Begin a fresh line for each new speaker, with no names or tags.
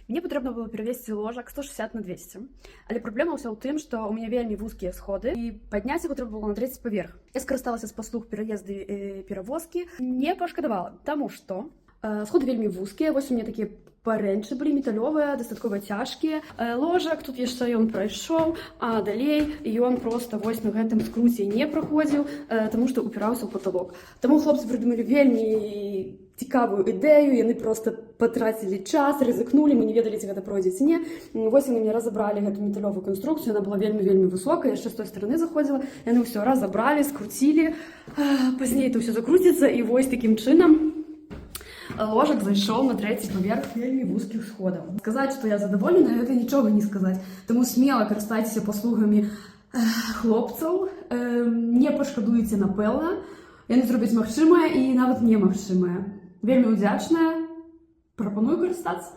Мне патрэбна было перавесці ложак 160 на 200. Але праблема ўся ў тым, што ў мяне вельмі вузкія сходы і падняць яго трэба было на трэці паверх. Я скарысталася з паслуг пераезды перавозкі, не пашкадавала, таму што сходы вельмі вузкія, вось у мяне такія парэнчы былі металёвыя, дастаткова цяжкія. Ложак тут яшчэ ён прайшоў, а далей ён проста вось на гэтым скруце не праходзіў, таму што упіраўся ў паталок. Таму хлопцы прыдумалі вельмі цікавую ідэю, яны проста патрацілі час, рызыкнулі, мы не ведалі, ці гэта пройдзе ці не. Вось яны мне разабралі гэту металёвую канструкцыю, яна была вельмі высокая, яшчэ з той стороны заходзіла. Яны ўсё разабралі, скруцілі, пазней это ўсё закруціцца, і вось такім чынам ложак зайшоў на трэці паверх вельмі вузкіх сходаў. Сказаць, што я задаволена, гэта нічога не сказаць. Таму смела карыстайцеся паслугамі хлопцаў, не пашкадуеце, напэўна. Яны зробяць магчымае і нават немагчымае. Вельмі ўдзячная, прапаную карыстацца.